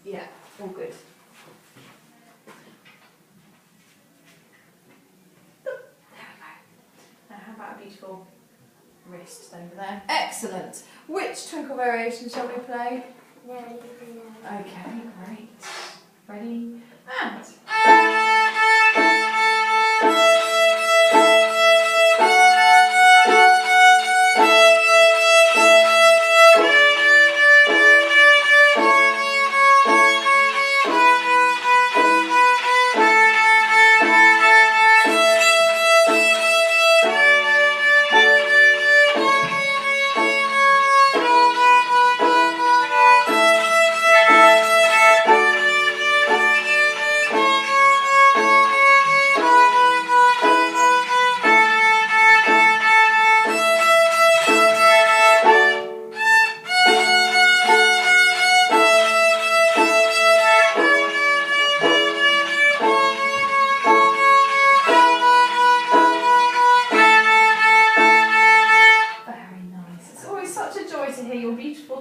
Yeah, all good. There we go. Now how about a beautiful wrist over there? Excellent. Which twinkle variation shall we play? Okay, great. Ready? And...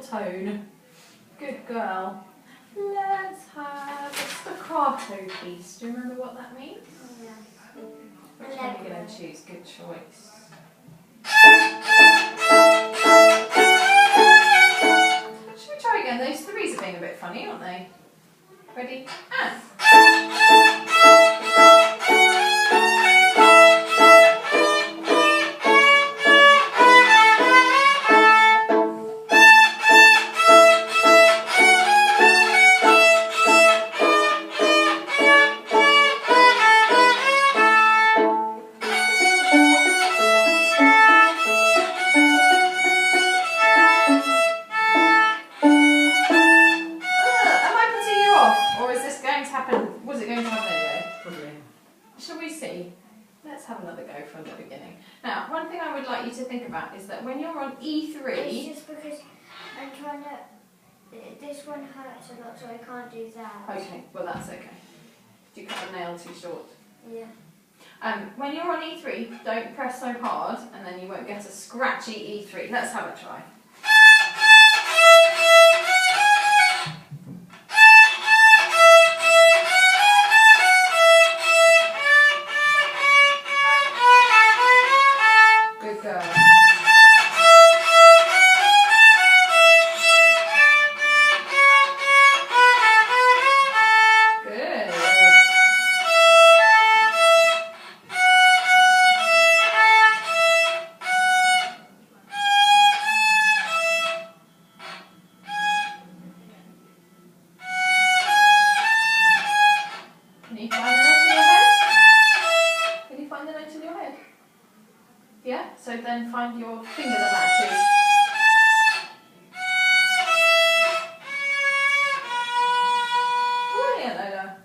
tone. Good girl. Let's have a staccato piece. Do you remember what that means? Yeah. Which one are you going to choose? Good choice. Should we try again? Those threes are being a bit funny, aren't they? Ready? And. Have another go from the beginning. Now, one thing I would like you to think about is that when you're on E3... It's just because I'm trying to... This one hurts a lot, so I can't do that. Okay, well that's okay. Do you cut the nail too short? Yeah. When you're on E3, don't press so hard and then you won't get a scratchy E3. Let's have a try. Yeah, so then find your finger that matches. Brilliant, Lola.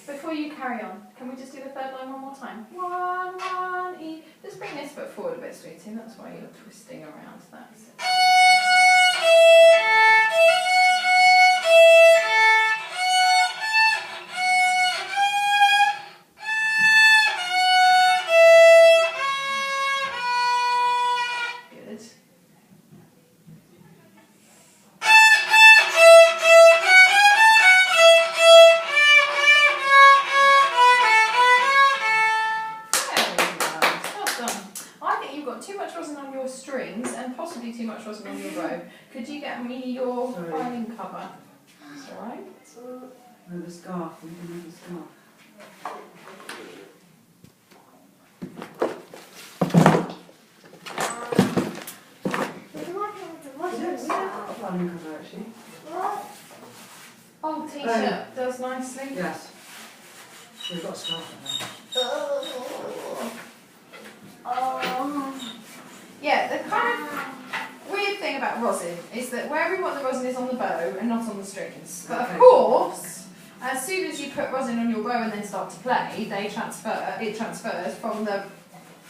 Before you carry on, can we just do the third line one more time? 1, 1, E. Just bring this foot forward a bit, sweetie. That's why you're twisting around. That's it. Too much rosin on your bow. Could you get me your violin cover? That's alright. And the scarf, we can have a scarf. Violin cover actually. What? Oh, t-shirt does nicely. Yes. We've got a scarf Oh. Yeah, the kind of weird thing about rosin is that where we want the rosin is on the bow and not on the strings. But of course, as soon as you put rosin on your bow and then start to play, it transfers from the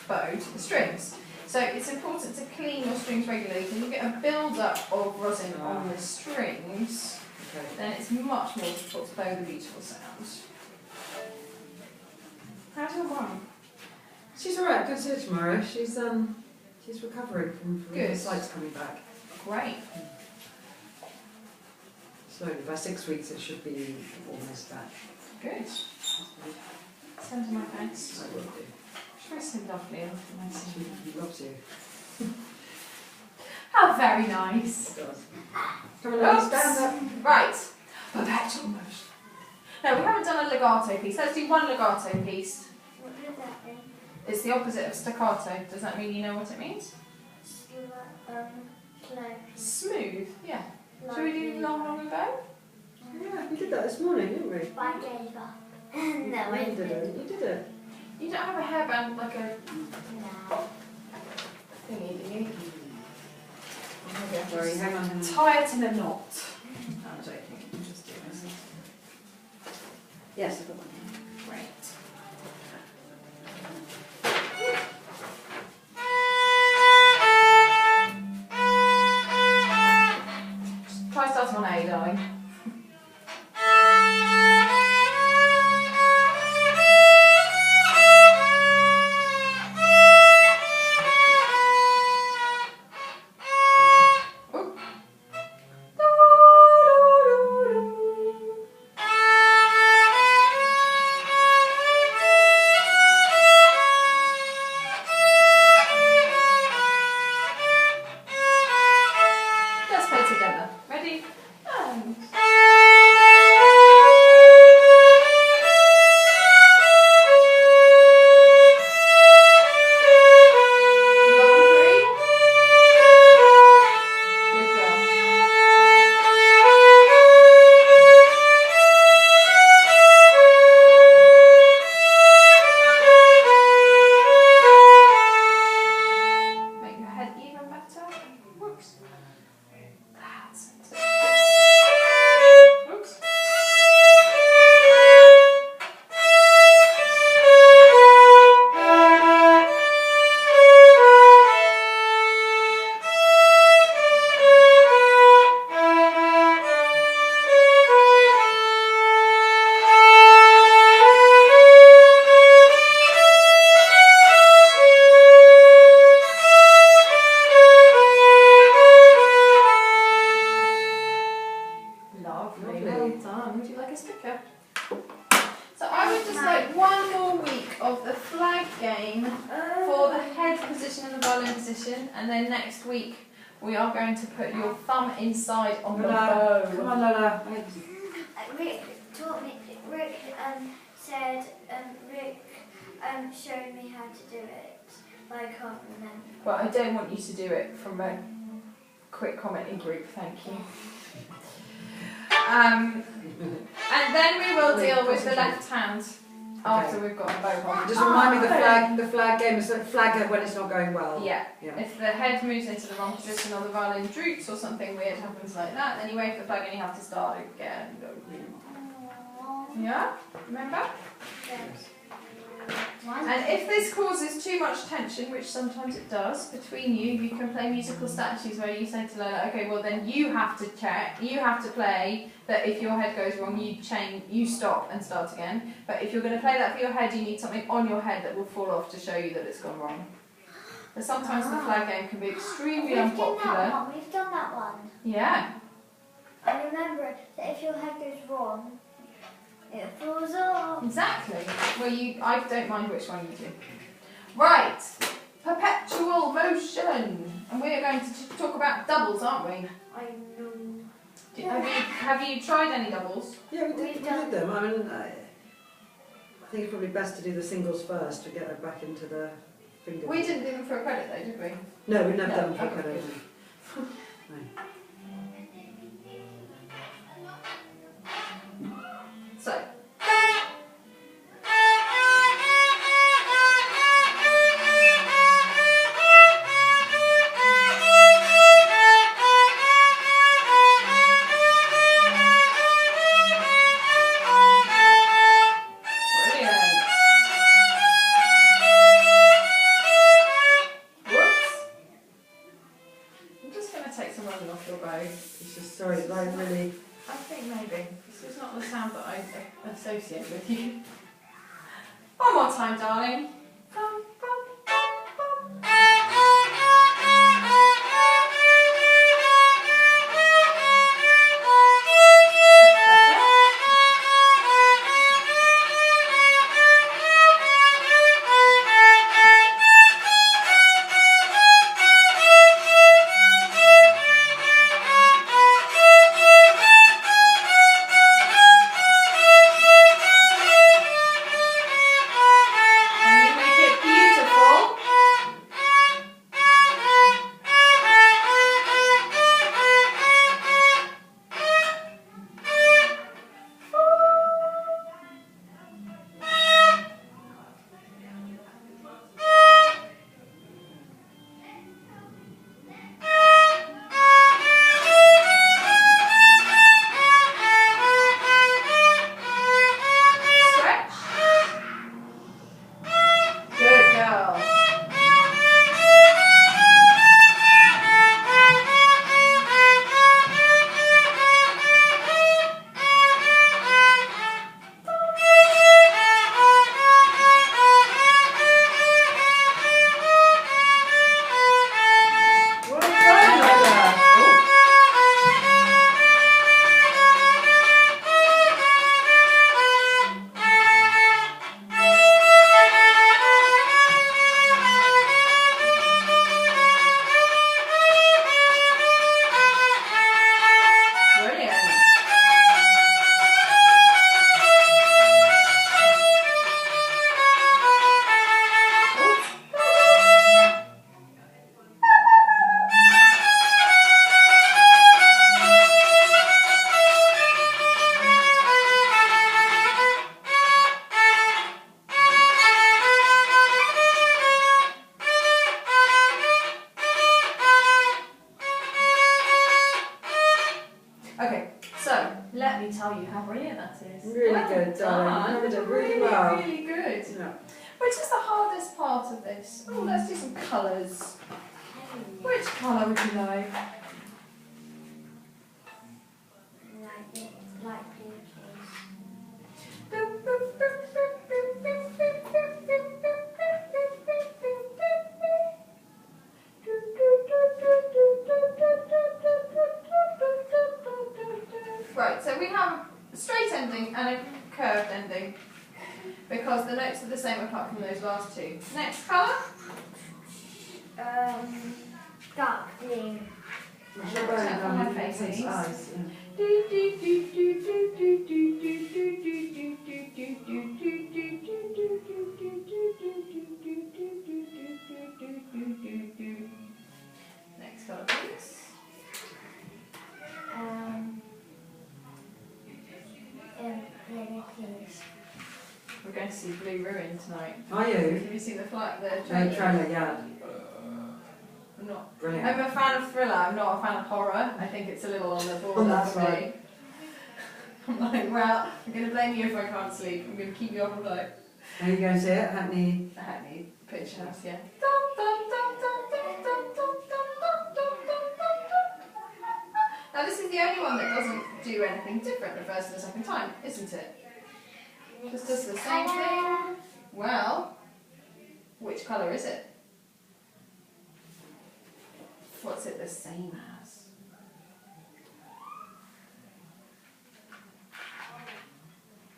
bow to the strings. So it's important to clean your strings regularly. If you get a build-up of rosin on the strings, then it's much more difficult to play with a beautiful sound. How's your mum? She's alright, good to see her tomorrow. She's recovering from the sights coming back. Great. slowly. By 6 weeks, it should be almost back. Good. Send her my thanks. I will do. She's so lovely. She loves you. How very nice. It does. Come on, let's stand up. Right. Perpetual motion. No, we haven't done a legato piece. Let's do one legato piece. What does that mean? It's the opposite of staccato. Does that mean you know what it means? Slow. Smooth. Yeah. Shall we do long ago? Yeah, we did that this morning, didn't we? But I gave up. No, I You did it. You did it. You don't have a hairband like a No. thingy, do you? Sorry, hang on. Tie it in a knot. I'm joking. I'm just doing this. Yes, I've got one. Great. Try starting on A, darling. Let's play together. Ready? And long three. Good girl. Make your head even better. Whoops. That's it. Oops. Lovely, well done. Would you like a sticker? So I would just like one more week of the flag game for the head position and the violin position, and then next week we are going to put your thumb inside on the Lola, come bow. on, Lola. Rick taught me. Rick said. Rick showed me how to do it, but I can't remember. Well, I don't want you to do it from a quick commenting group, thank you. And then we will deal with the left hand after we've got the bow on. Just remind me the flag game is a flag when it's not going well. Yeah. Yeah. If the head moves into the wrong position or the violin droops or something weird happens like that, then you wave the flag and you have to start again. Yeah? Remember? Yes. And if this causes too much tension, which sometimes it does, between you, you can play musical statues where you say to Lola, okay, well then you have to check, you have to play that if your head goes wrong, you stop and start again. But if you're going to play that for your head, you need something on your head that will fall off to show you that it's gone wrong. But sometimes the flag game can be extremely unpopular. We've done that one. Yeah. I remember that if your head goes wrong, it falls off. Exactly. Well, I don't mind which one you do. Right. Perpetual motion. And we are going to talk about doubles, aren't we? I know. Have you tried any doubles? Yeah, we did them. I mean, I think it's probably best to do the singles first to get her back into the finger. We didn't do them for a credit though, did we? No, we've never No, done them for okay, credit. good. No. So. It's just sorry, like really. I think maybe. This is not the sound that I associate with you. One more time, darling. Bum, bum, bum, bum. Let me tell you how brilliant that is. Really Well good, darling. done. You did really well. Really good. Yeah. Which is the hardest part of this? Oh, let's do some colours. Which colour would you like? Light blue, Right, so we have a straight ending and a curved ending because the notes are the same apart from those last two. Next colour? dark blue. What's your bone, Check on her darling? face, It's please. eyes, yeah. Next colour, please. Yellow, please. We're going to see Blue Ruin tonight. Are you? Have you seen the flight? The No, trailer, yeah. I'm not. Brilliant. I'm a fan of thriller. I'm not a fan of horror. I think it's a little on the On border that for me. side. I'm like, well, I'm going to blame you if I can't sleep. I'm going to keep you up all night. Are you going to see it? Hackney? I Hackney Picture House, yeah. Now this is the only one that doesn't do anything different the first and the second time, isn't it? Just does the same thing. Well, which colour is it? What's it the same as?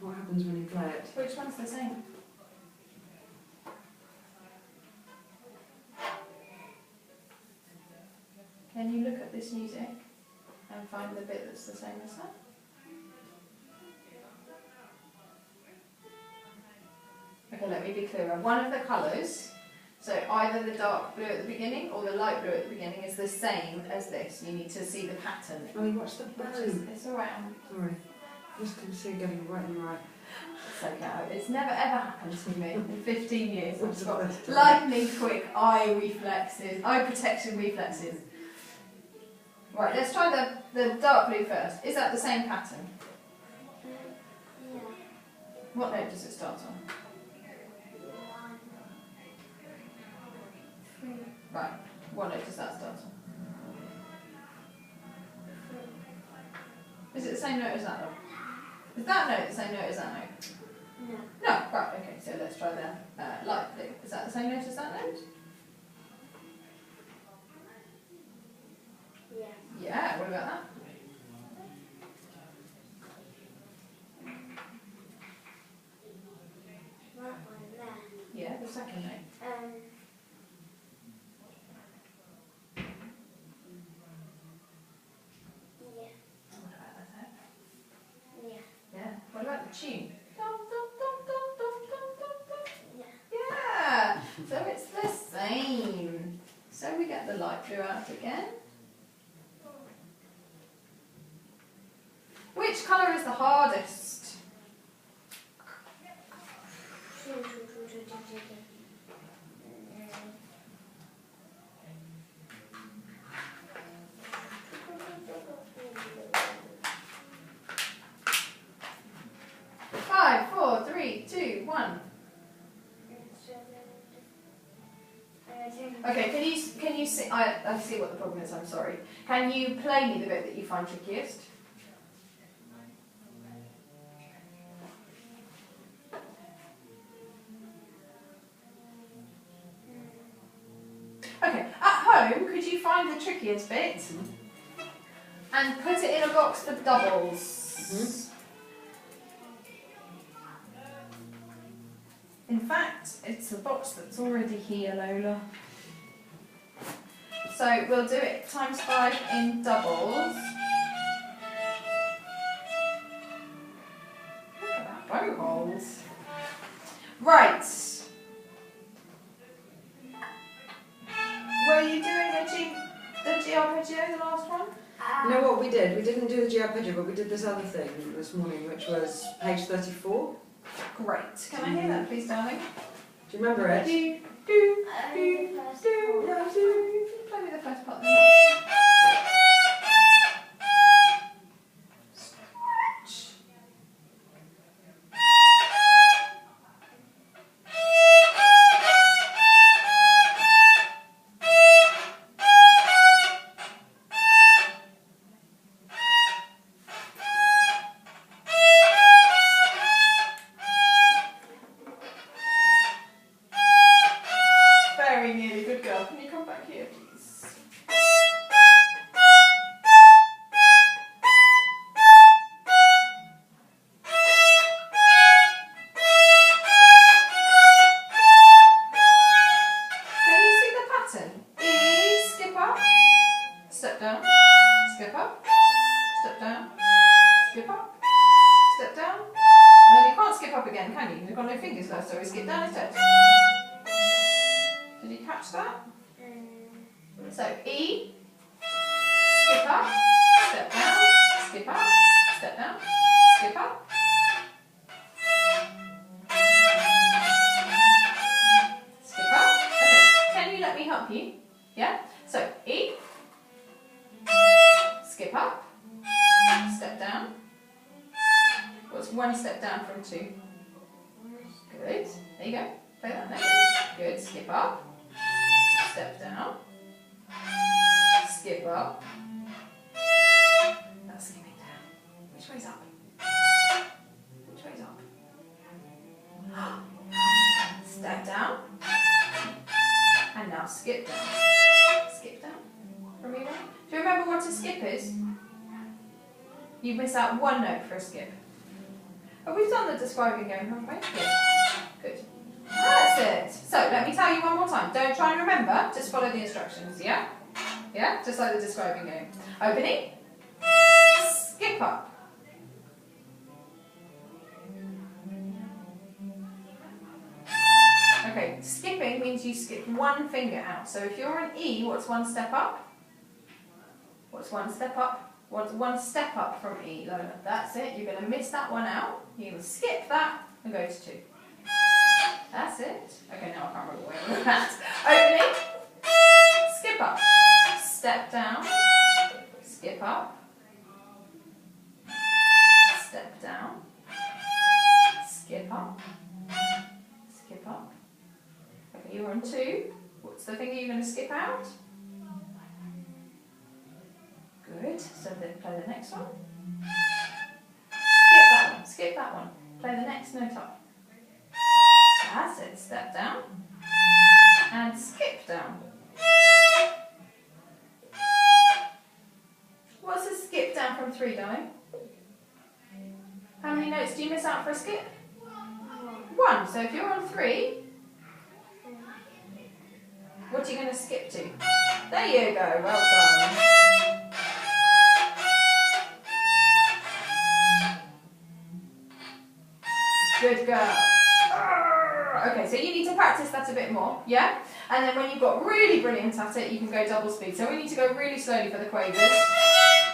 What happens when you play it? Which one's the same? Can you look at this music and find the bit that's the same as that? Okay, let me be clearer. One of the colours, so either the dark blue at the beginning or the light blue at the beginning, is the same as this. You need to see the pattern. Oh, you watched the bow. It's alright. Sorry. Just can see getting it right and right. It's okay. It's never ever happened to me in 15 years. I've What's got the best? lightning quick eye reflexes, eye protection reflexes. Right, let's try the dark blue first. Is that the same pattern? Yeah. What note does it start on? 3. Right, what note does that start on? Is it the same note as that one? Is that note the same note as that note? No. No, right, okay, so let's try the light blue. Is that the same note as that note? Yeah. Yeah, what about that? That one there. Yeah, the second note. Yeah. What about that note? Yeah. Yeah. What about the tune? Yeah. Yeah. So it's the same. So we get the light blue out again. Which colour is the hardest? Five, four, three, two, one. Okay, can you see? I see what the problem is. I'm sorry. Can you play me the bit that you find trickiest? Okay, at home, could you find the trickiest bit and put it in a box for doubles? In fact, it's a box that's already here, Lola. So we'll do it times 5 in doubles. Look at that, bow holes. Right. Were you doing the arpeggio, the last one? You know what we did? We didn't do the arpeggio, but we did this other thing this morning, which was page 34. Great. Can I hear that, please, darling? Do you remember it? Do, do, Only the first part. yeah, do. Play me the first part then. left. So we skip down instead. Did you catch that? So E, skip up, step down, skip up, step down, skip up. Skip up. Okay, can you let me help you? Yeah? So E, skip up, step down. What's one step down from 2? Good. There you go. Play that now. Good. Skip up, step down. Skip up. That's skipping down. Which way's up? Which way's up? Step down. And now skip down. Skip down. From your way. Do you remember what a skip is? You miss out one note for a skip. Oh, we've done the describing game, haven't we? Yeah. Good. That's it. So let me tell you one more time. Don't try and remember. Just follow the instructions. Yeah? Yeah? Just like the describing game. Opening. Skip up. Okay, skipping means you skip one finger out. So if you're an E, what's one step up? What's one step up? What's one step up from E, Lola? That's it. You're going to miss that one out. You're going to skip that and go to 2. That's it. Okay, now I can't remember where we're at. Opening. Skip up. Step down. Skip up. Step down. Skip up. Skip up. Okay, you're on 2. What's the finger you're going to skip out? Good. So then play the next one. Skip that one. Skip that one. Play the next note up. That's it. Step down. And skip down. What's a skip down from 3, darling? How many notes do you miss out for a skip? 1. So if you're on 3, what are you going to skip to? There you go. Well done. Good girl. Okay, so you need to practice that a bit more, yeah? And then when you've got really brilliant at it, you can go double speed. So we need to go really slowly for the quavers,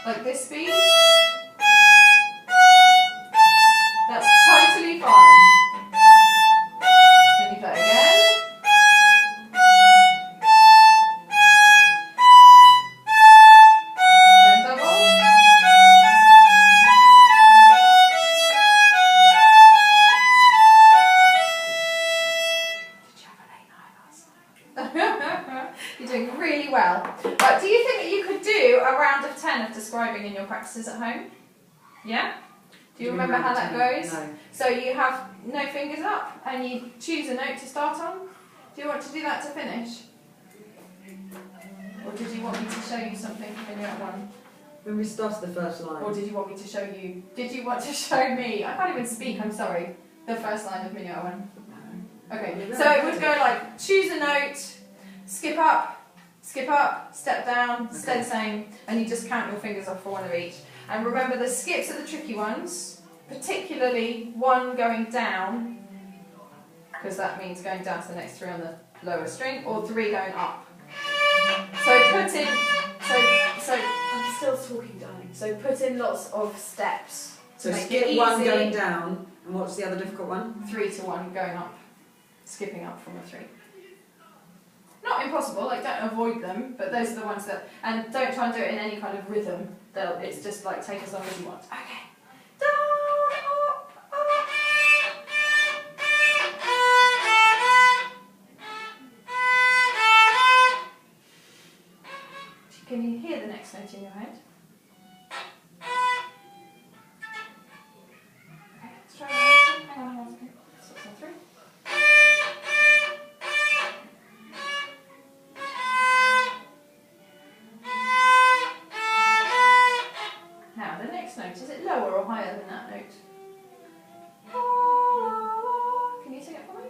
like this speed. That's totally fine. Then you play again. Then double. You're doing really well. But do you think that you could do a round of 10 of describing in your practices at home? Yeah? Do you remember how that goes? No. So you have no fingers up and you choose a note to start on. Do you want to do that to finish? Or did you want me to show you something when you're at 1? When we started the first line. Or did you want me to show you? Did you want to show me? I can't even speak, I'm sorry. The first line of Minuet 1. Okay, so it would go like, choose a note, skip up, step down, stay the same, and you just count your fingers off for 1 of each. And remember, the skips are the tricky ones, particularly 1 going down, because that means going down to the next 3 on the lower string, or 3 going up. So put in, so I'm still talking, darling. So put in lots of steps. So make skip it 1 easy. going down, and what's the other difficult one? 3 to 1 going up, skipping up from a 3. Not impossible, like don't avoid them, but those are the ones that, and don't try and do it in any kind of rhythm. It's just like take as long as you want. Okay. Down, up, up. Can you hear the next note in your head? Okay, let's try one. Hang on, 6 and 3. Now, the next note, is it lower or higher than that note? Can you sing it for me?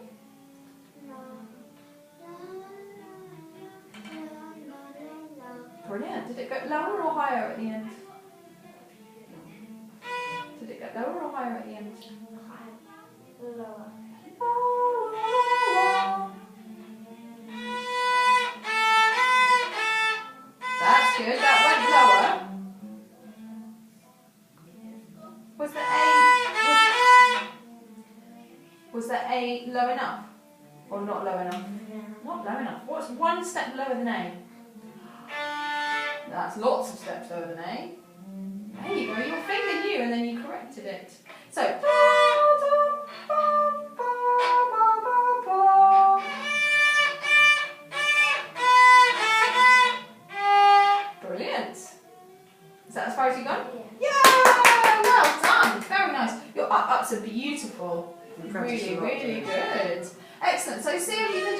Brilliant. Did it go lower or higher at the end? Did it go lower or higher at the end? Lower. Oh, Was the A low enough? Or not low enough? Not low enough. What's one step lower than A? That's lots of steps lower than A. There you go, your finger knew and then you corrected it. So, brilliant. Is that as far as you've gone? Yeah. Yeah, well done. Very nice. Your ups are beautiful. Really, really good. Excellent. So see if you can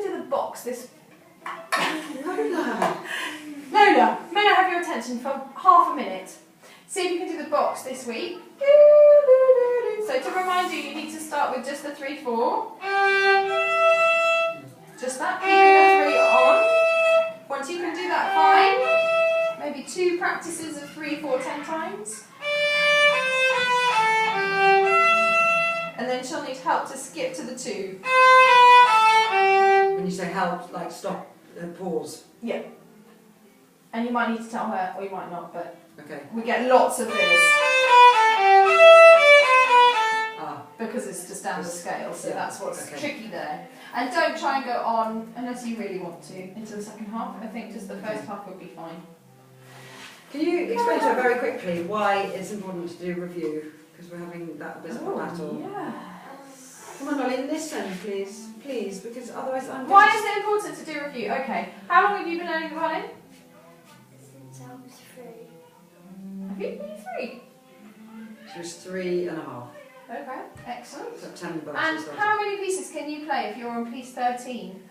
do the box this. Lola! Lola, may I have your attention for half a minute? See if you can do the box this week. So to remind you, you need to start with just the 3/4. Just that, keeping the 3 on. Once you can do that, fine. Maybe 2 practices of 3, 4, 10 times. And then she'll need help to skip to the 2. When you say help, like stop and pause. Yeah. And you might need to tell her, or you might not, but Okay. we get lots of this. Ah. Because it's just down the scale, so Yeah, that's what's okay. tricky there. And don't try and go on, unless you really want to, into the second half. I think just the first half would be fine. Can you explain to her very quickly why it's important to do review? Because we're having that bit of a battle. Yeah. Come on, Dolly, listen, please. Please, because otherwise I'm Why going is it important to do review? Okay. How long have you been learning the violin? Since I was 3. Have you been 3? She was 3.5. Okay, excellent. September. And she started. how many pieces can you play if you're on piece 13?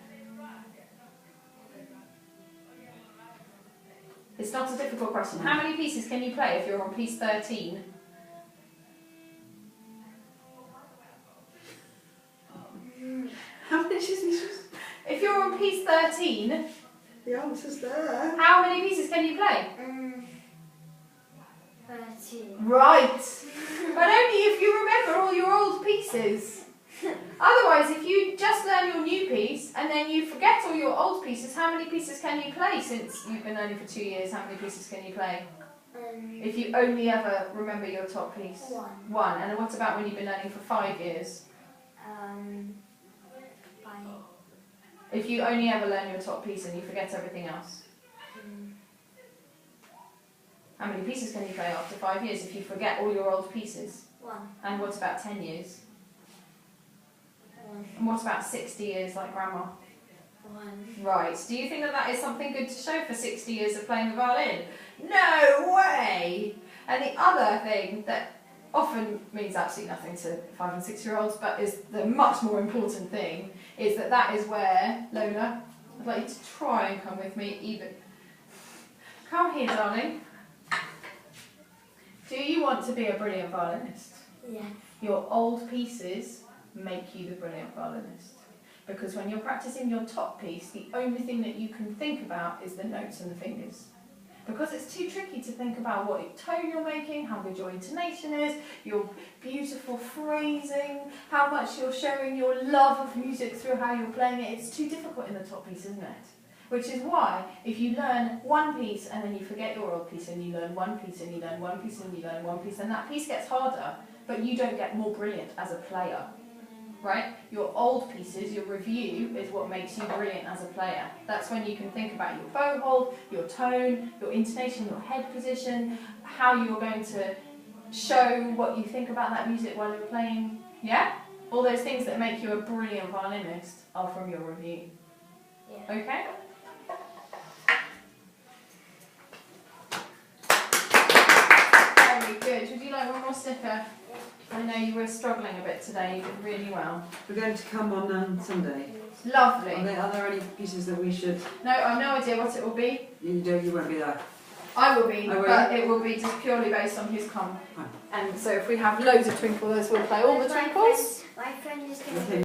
It's not a difficult question. How many pieces can you play if you're on piece 13? How many pieces? If you're on piece 13, The answer's there. how many pieces can you play? 13. Right. But only if you remember all your old pieces. Otherwise, if you just learn your new piece and then you forget all your old pieces, how many pieces can you play since you've been learning for 2 years? How many pieces can you play? If you only ever remember your top piece? 1. 1. And what about when you've been learning for 5 years? 5. If you only ever learn your top piece and you forget everything else? How many pieces can you play after 5 years if you forget all your old pieces? 1. And what about 10 years? 1. And what about 60 years like Grandma? 1. Right. Do you think that that is something good to show for 60 years of playing the violin? No way! And the other thing that often means absolutely nothing to 5 and 6 year olds, but is the much more important thing, is that that is where, Lola, I'd like you to try and come with me even. Come here, darling. Do you want to be a brilliant violinist? Yeah. Your old pieces make you the brilliant violinist. Because when you're practicing your top piece, the only thing that you can think about is the notes and the fingers. Because it's too tricky to think about what tone you're making, how good your intonation is, your beautiful phrasing, how much you're showing your love of music through how you're playing it. It's too difficult in the top piece, isn't it? Which is why, if you learn one piece and then you forget your old piece and you learn one piece and you learn one piece and you learn one piece, then that piece gets harder, but you don't get more brilliant as a player. Right? Your old pieces, your review, is what makes you brilliant as a player. That's when you can think about your bow hold, your tone, your intonation, your head position, how you're going to show what you think about that music while you're playing. Yeah? All those things that make you a brilliant violinist are from your review. Yeah. Okay? Very good. Would you like one more sticker? I know you were struggling a bit today, you did really well. We're going to come on Sunday. Lovely. Are there any pieces that we should... No, I've no idea what it will be. You won't be there. I will be, I will. but it will be just purely based on who's come. Fine. And so if we have loads of twinkles, we'll play all the twinkles. My friend is going to Okay.